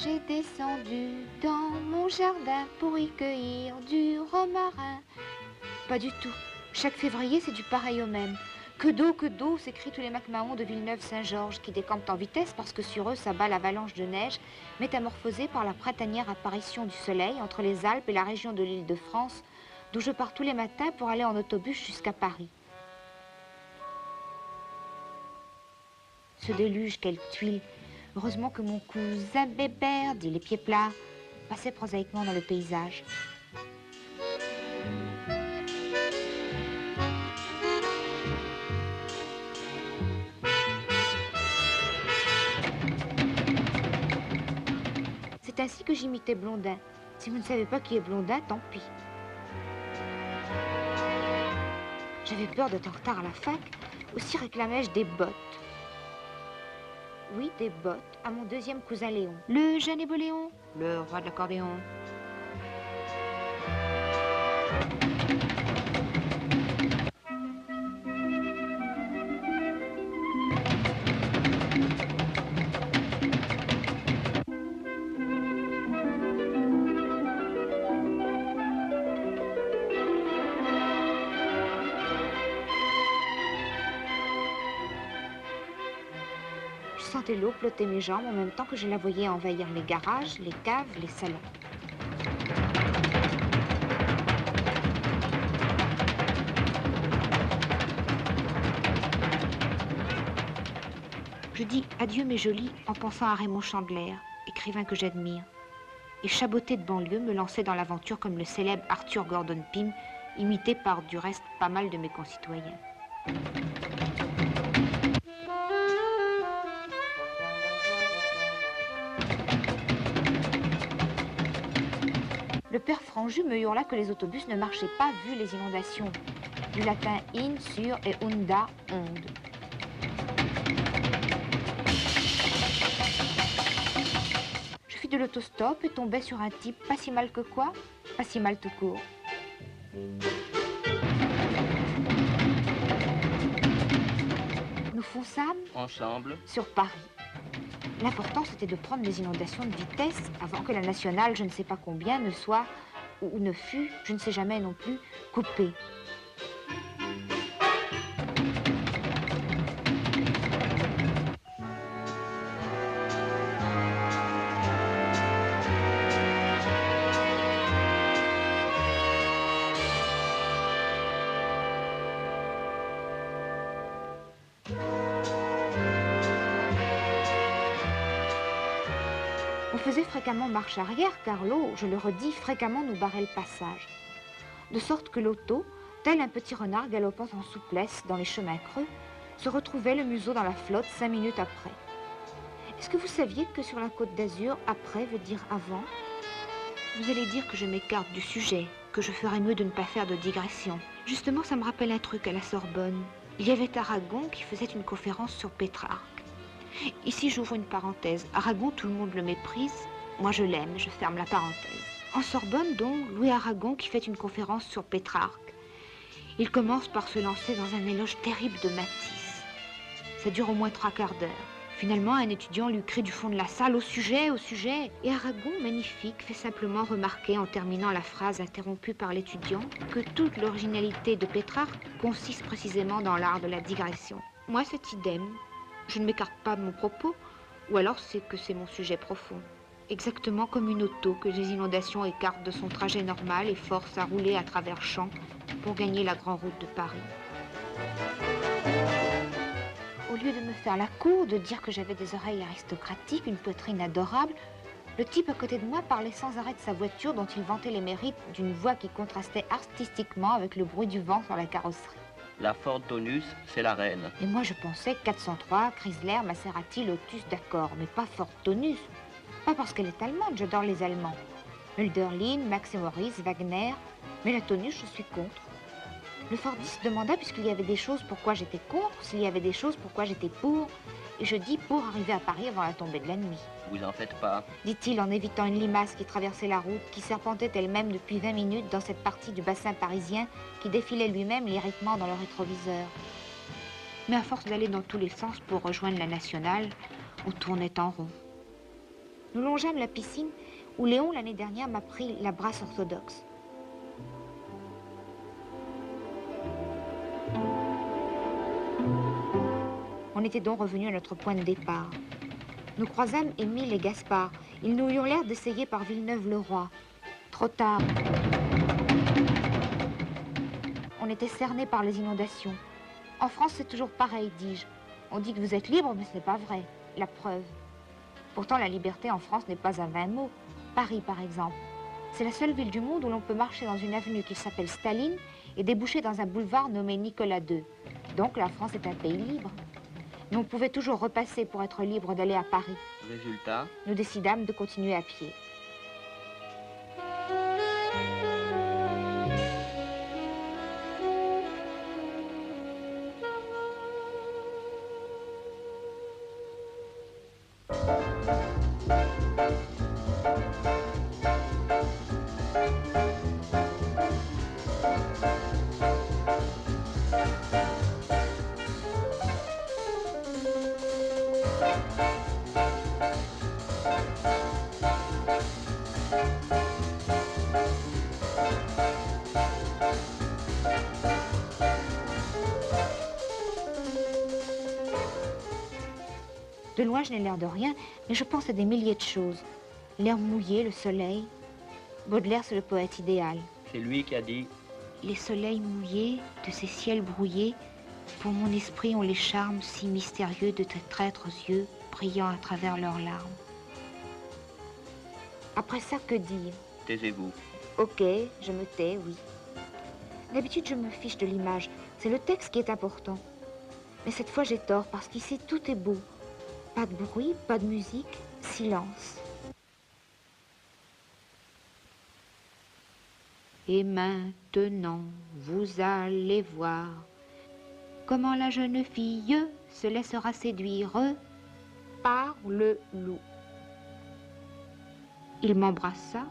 J'ai descendu dans mon jardin pour y cueillir du romarin. Pas du tout. Chaque février, c'est du pareil au même. Que d'eau, s'écrient tous les Macmahons de Villeneuve-Saint-Georges qui décampent en vitesse parce que sur eux s'abat l'avalanche de neige, métamorphosée par la printanière apparition du soleil entre les Alpes et la région de l'Île-de-France, d'où je pars tous les matins pour aller en autobus jusqu'à Paris. Ce déluge, quelle tuile! Heureusement que mon cousin Bébert, dit les pieds plats, passait prosaïquement dans le paysage. C'est ainsi que j'imitais Blondin. Si vous ne savez pas qui est Blondin, tant pis. J'avais peur d'être en retard à la fac, aussi réclamais-je des bottes. Oui, des bottes, à mon deuxième cousin Léon. Le jeune et beau Léon, le roi de l'accordéon. Je sentais l'eau plotter mes jambes en même temps que je la voyais envahir les garages, les caves, les salons. Je dis adieu mes jolis en pensant à Raymond Chandler, écrivain que j'admire. Et chaboté de banlieue me lançait dans l'aventure comme le célèbre Arthur Gordon Pym, imité par du reste pas mal de mes concitoyens. Le père Franju me hurla que les autobus ne marchaient pas vu les inondations. Du latin in, sur et unda, onde. Je fis de l'autostop et tombai sur un type pas si mal que quoi, pas si mal tout court. Nous fonçâmes ensemble sur Paris. L'important, c'était de prendre les inondations de vitesse avant que la nationale, je ne sais pas combien, ne soit, ou ne fût, je ne sais jamais non plus, coupée. On faisait fréquemment marche arrière car l'eau, je le redis, fréquemment nous barrait le passage. De sorte que l'auto, tel un petit renard galopant en souplesse dans les chemins creux, se retrouvait le museau dans la flotte 5 minutes après. Est-ce que vous saviez que sur la Côte d'Azur, après veut dire avant? Vous allez dire que je m'écarte du sujet, que je ferais mieux de ne pas faire de digression. Justement, ça me rappelle un truc à la Sorbonne. Il y avait Aragon qui faisait une conférence sur Pétrarque. Ici, j'ouvre une parenthèse. Aragon, tout le monde le méprise. Moi, je l'aime, je ferme la parenthèse. En Sorbonne, donc, Louis Aragon qui fait une conférence sur Pétrarque. Il commence par se lancer dans un éloge terrible de Matisse. Ça dure au moins 3/4 d'heure. Finalement, un étudiant lui crie du fond de la salle « Au sujet !» Et Aragon, magnifique, fait simplement remarquer, en terminant la phrase interrompue par l'étudiant, que toute l'originalité de Pétrarque consiste précisément dans l'art de la digression. Moi, c'est idem. Je ne m'écarte pas de mon propos, ou alors c'est que c'est mon sujet profond. Exactement comme une auto que les inondations écartent de son trajet normal et forcent à rouler à travers champs pour gagner la grande route de Paris. Au lieu de me faire la cour, de dire que j'avais des oreilles aristocratiques, une poitrine adorable, le type à côté de moi parlait sans arrêt de sa voiture dont il vantait les mérites d'une voix qui contrastait artistiquement avec le bruit du vent sur la carrosserie. La Ford Taunus, c'est la reine. Et moi, je pensais 403, Chrysler, Maserati, Lotus, d'accord, mais pas Ford Taunus. Pas parce qu'elle est allemande, j'adore les Allemands. Hölderlin, Max et Maurice, Wagner, mais la Taunus, je suis contre. Le Fordiste demanda, puisqu'il y avait des choses pourquoi j'étais contre, s'il y avait des choses pourquoi j'étais pour, et je dis pour arriver à Paris avant la tombée de la nuit. Vous en faites pas. Dit-il en évitant une limace qui traversait la route, qui serpentait elle-même depuis 20 minutes dans cette partie du bassin parisien qui défilait lui-même lyriquement dans le rétroviseur. Mais à force d'aller dans tous les sens pour rejoindre la nationale, on tournait en rond. Nous longeâmes la piscine où Léon, l'année dernière, m'a pris la brasse orthodoxe. On était donc revenu à notre point de départ. Nous croisâmes Émile et Gaspard. Ils nous hurlèrent d'essayer par Villeneuve-le-Roi. Trop tard. On était cernés par les inondations. En France, c'est toujours pareil, dis-je. On dit que vous êtes libre, mais ce n'est pas vrai. La preuve. Pourtant, la liberté en France n'est pas un vain mot. Paris, par exemple. C'est la seule ville du monde où l'on peut marcher dans une avenue qui s'appelle Staline et déboucher dans un boulevard nommé Nicolas II. Donc, la France est un pays libre. Mais on pouvait toujours repasser pour être libre d'aller à Paris. Résultat, Nous décidâmes de continuer à pied. De loin, je n'ai l'air de rien, mais je pense à des milliers de choses. L'air mouillé, le soleil. Baudelaire, c'est le poète idéal. c'est lui qui a dit Les soleils mouillés de ces ciels brouillés, pour mon esprit ont les charmes si mystérieux de tes traîtres yeux, brillant à travers leurs larmes. Après ça, que dire? taisez-vous. Ok, je me tais, oui. D'habitude, je me fiche de l'image. C'est le texte qui est important. Mais cette fois, j'ai tort, parce qu'ici, tout est beau. Pas de bruit, pas de musique, silence. Et maintenant, vous allez voir comment la jeune fille se laissera séduire par le loup. Il m'embrassa.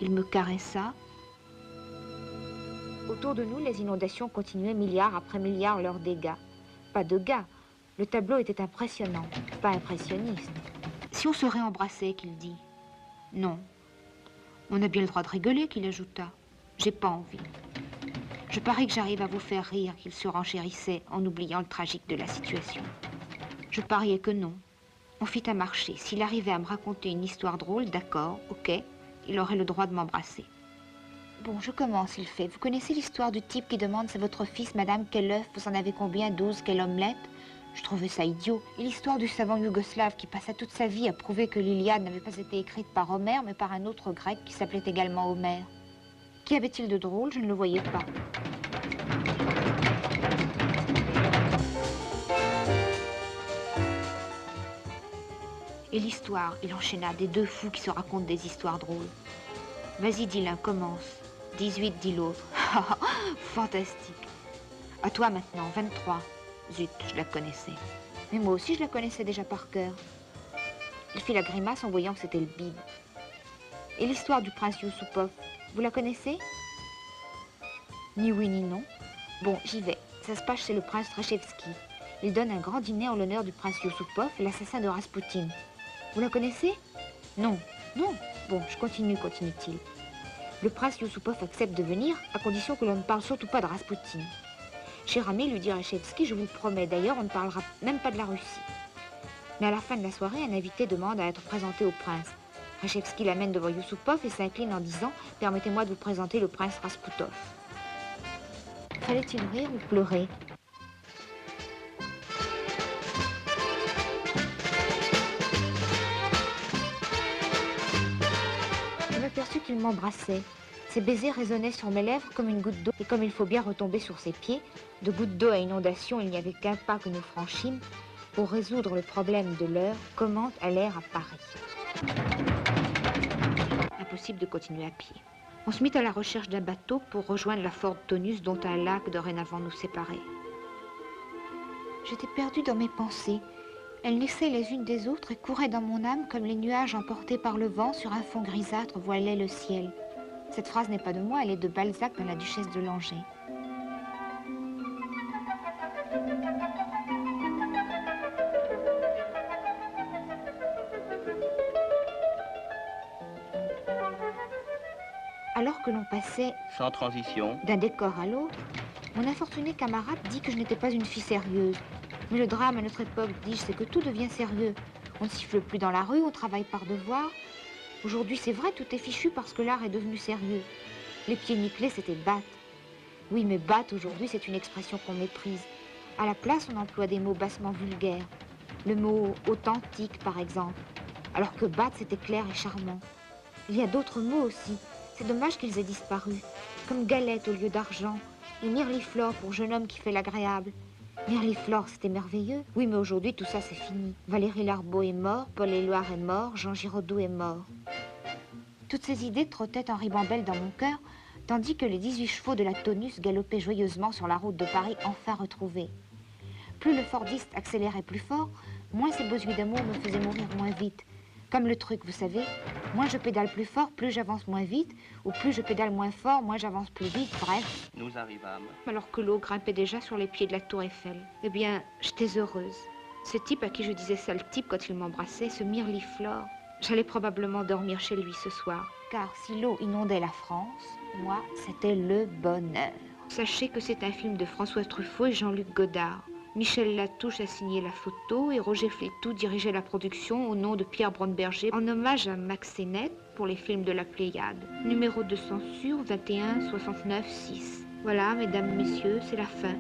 Il me caressa. Autour de nous, les inondations continuaient milliard après milliard leurs dégâts. Pas de gars. Le tableau était impressionnant, pas impressionniste. Si on serait embrassé, qu'il dit. Non. On a bien le droit de rigoler, qu'il ajouta. J'ai pas envie. Je parie que j'arrive à vous faire rire, qu'il se renchérissait en oubliant le tragique de la situation. Je pariais que non. On fit un marché. S'il arrivait à me raconter une histoire drôle, d'accord, ok, il aurait le droit de m'embrasser. Bon, je commence, il fait. Vous connaissez l'histoire du type qui demande c'est votre fils, madame, quel œuf, vous en avez combien, 12, quelle omelette? Je trouvais ça idiot. Et l'histoire du savant yougoslave qui passa toute sa vie à prouver que l'Iliade n'avait pas été écrite par Homère, mais par un autre grec qui s'appelait également Homère. Qu'y avait-il de drôle? Je ne le voyais pas. Et l'histoire, il enchaîna des deux fous qui se racontent des histoires drôles. Vas-y, dit l'un, commence. 18, dit l'autre. Fantastique. À toi maintenant, 23. Zut, je la connaissais. Mais moi aussi, je la connaissais déjà par cœur. Il fit la grimace en voyant que c'était le bide. Et l'histoire du prince Yusupov, vous la connaissez? Ni oui ni non. Bon, j'y vais. Ça se passe chez le prince Rachevski. Il donne un grand dîner en l'honneur du prince Yusupov, l'assassin de Raspoutine. Vous la connaissez? Non. Non. Bon, je continue, continue-t-il. Le prince Yusupov accepte de venir, à condition que l'on ne parle surtout pas de Raspoutine. Cher ami, lui dit Rachevski, je vous le promets, d'ailleurs, on ne parlera même pas de la Russie. Mais à la fin de la soirée, un invité demande à être présenté au prince. Rachevski l'amène devant Yusupov et s'incline en disant « Permettez-moi de vous présenter le prince Rasputov ». Fallait-il rire ou pleurer? Je m'aperçus qu'il m'embrassait. Ses baisers résonnaient sur mes lèvres comme une goutte d'eau. Et comme il faut bien retomber sur ses pieds, de goutte d'eau à inondation, il n'y avait qu'un pas que nous franchîmes pour résoudre le problème de l'heure, comment aller à Paris. Impossible de continuer à pied. On se mit à la recherche d'un bateau pour rejoindre la Fortunus dont un lac dorénavant nous séparait. J'étais perdue dans mes pensées. Elles naissaient les unes des autres et couraient dans mon âme comme les nuages emportés par le vent sur un fond grisâtre voilaient le ciel. Cette phrase n'est pas de moi, elle est de Balzac dans La Duchesse de Langeais. Alors que l'on passait Sans transition. d'un décor à l'autre, mon infortuné camarade dit que je n'étais pas une fille sérieuse. Mais le drame à notre époque, dis-je, c'est que tout devient sérieux. On ne siffle plus dans la rue, on travaille par devoir. Aujourd'hui, c'est vrai, tout est fichu parce que l'art est devenu sérieux. Les pieds nickelés, c'était batte. Oui, mais batte, aujourd'hui, c'est une expression qu'on méprise. À la place, on emploie des mots bassement vulgaires. Le mot authentique, par exemple. Alors que batte, c'était clair et charmant. Il y a d'autres mots aussi. C'est dommage qu'ils aient disparu. Comme galette au lieu d'argent. Et mirliflore pour jeune homme qui fait l'agréable. Mirliflore, c'était merveilleux. Oui, mais aujourd'hui, tout ça, c'est fini. Valérie Larbaud est mort, Paul Éluard est mort, Jean Giraudoux est mort. Toutes ces idées trottaient en ribambelle dans mon cœur, tandis que les 18 chevaux de la Tonus galopaient joyeusement sur la route de Paris enfin retrouvée. Plus le Fordiste accélérait plus fort, moins ces beaux yeux d'amour me faisaient mourir moins vite. Comme le truc, vous savez, moins je pédale plus fort, plus j'avance moins vite, ou plus je pédale moins fort, moins j'avance plus vite, bref. Nous arrivâmes. Alors que l'eau grimpait déjà sur les pieds de la tour Eiffel. Eh bien, j'étais heureuse. Ce type à qui je disais sale type quand il m'embrassait, ce mirliflore, j'allais probablement dormir chez lui ce soir. Car si l'eau inondait la France, moi, c'était le bonheur. Sachez que c'est un film de François Truffaut et Jean-Luc Godard. Michel Latouche a signé la photo et Roger Flétou dirigeait la production au nom de Pierre Bromberger en hommage à Max Sennett pour les films de la Pléiade. Numéro de censure 21 69 6. Voilà, mesdames, messieurs, c'est la fin.